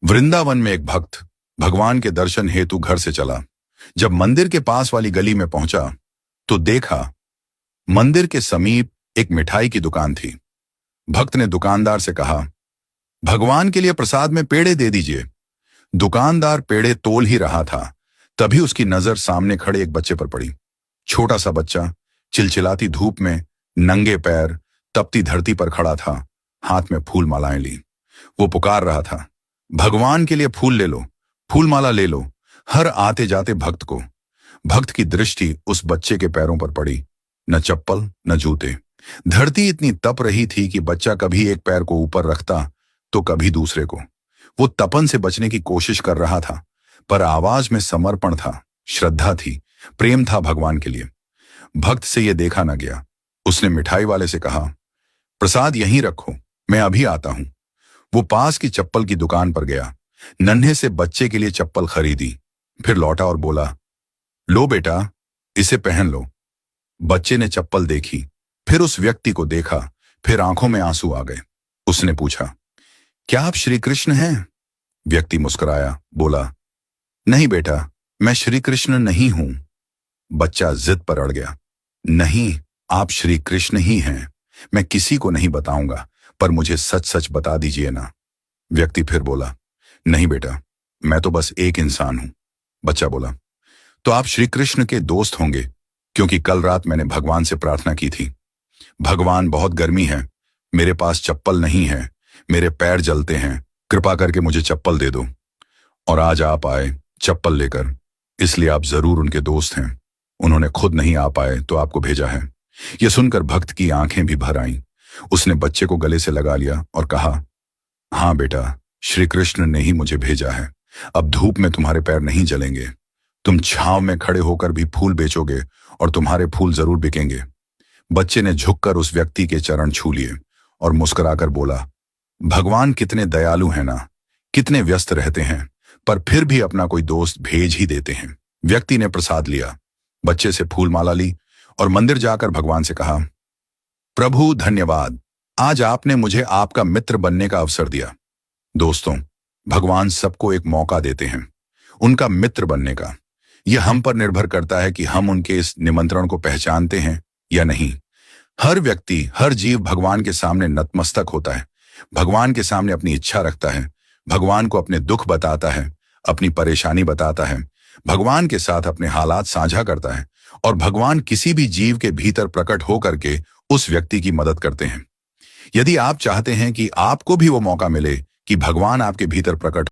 वृंदावन में एक भक्त भगवान के दर्शन हेतु घर से चला। जब मंदिर के पास वाली गली में पहुंचा तो देखा मंदिर के समीप एक मिठाई की दुकान थी। भक्त ने दुकानदार से कहा, भगवान के लिए प्रसाद में पेड़े दे दीजिए। दुकानदार पेड़े तोल ही रहा था, तभी उसकी नजर सामने खड़े एक बच्चे पर पड़ी। छोटा सा बच्चा चिलचिलाती धूप में नंगे पैर तपती धरती पर खड़ा था, हाथ में फूल मालाएं ली। वो पुकार रहा था, भगवान के लिए फूल ले लो, फूल माला ले लो। हर आते जाते भक्त की दृष्टि उस बच्चे के पैरों पर पड़ी। न चप्पल न जूते। धरती इतनी तप रही थी कि बच्चा कभी एक पैर को ऊपर रखता तो कभी दूसरे को। वो तपन से बचने की कोशिश कर रहा था, पर आवाज में समर्पण था, श्रद्धा थी, प्रेम था भगवान के लिए। भक्त से यह देखा न गया। उसने मिठाई वाले से कहा, प्रसाद यहीं रखो, मैं अभी आता हूं। वो पास की चप्पल की दुकान पर गया, नन्हे से बच्चे के लिए चप्पल खरीदी, फिर लौटा और बोला, लो बेटा, इसे पहन लो। बच्चे ने चप्पल देखी, फिर उस व्यक्ति को देखा, फिर आंखों में आंसू आ गए। उसने पूछा, क्या आप श्री कृष्ण हैं? व्यक्ति मुस्कुराया, बोला, नहीं बेटा, मैं श्री कृष्ण नहीं हूं। बच्चा जिद पर अड़ गया, नहीं, आप श्री कृष्ण ही हैं। मैं किसी को नहीं बताऊंगा, पर मुझे सच सच बता दीजिए ना। व्यक्ति फिर बोला, नहीं बेटा, मैं तो बस एक इंसान हूं। बच्चा बोला, तो आप श्री कृष्ण के दोस्त होंगे, क्योंकि कल रात मैंने भगवान से प्रार्थना की थी। भगवान, बहुत गर्मी है, मेरे पास चप्पल नहीं है, मेरे पैर जलते हैं, कृपा करके मुझे चप्पल दे दो। और आज आप आए चप्पल लेकर, इसलिए आप जरूर उनके दोस्त हैं। उन्होंने खुद नहीं आ पाए तो आपको भेजा है। यह सुनकर भक्त की आंखें भी भर आईं। उसने बच्चे को गले से लगा लिया और कहा, हाँ बेटा, श्री कृष्ण ने ही मुझे भेजा है। अब धूप में तुम्हारे पैर नहीं जलेंगे। तुम छांव में खड़े होकर भी फूल बेचोगे और तुम्हारे फूल जरूर बिकेंगे। बच्चे ने झुककर उस व्यक्ति के चरण छू लिए और मुस्कुराकर बोला, भगवान कितने दयालु हैं ना, कितने व्यस्त रहते हैं, पर फिर भी अपना कोई दोस्त भेज ही देते हैं। व्यक्ति ने प्रसाद लिया, बच्चे से फूल माला ली और मंदिर जाकर भगवान से कहा, प्रभु धन्यवाद, आज आपने मुझे आपका मित्र बनने का अवसर दिया। दोस्तों, भगवान सबको एक मौका देते हैं उनका मित्र बनने का। यह हम पर निर्भर करता है कि हम उनके इस निमंत्रण को पहचानते हैं या नहीं। हर व्यक्ति, हर जीव भगवान के सामने नतमस्तक होता है, भगवान के सामने अपनी इच्छा रखता है, भगवान को अपने दुख बताता है, अपनी परेशानी बताता है, भगवान के साथ अपने हालात साझा करता है, और भगवान किसी भी जीव के भीतर प्रकट होकर के उस व्यक्ति की मदद करते हैं। यदि आप चाहते हैं कि आपको भी वो मौका मिले कि भगवान आपके भीतर प्रकट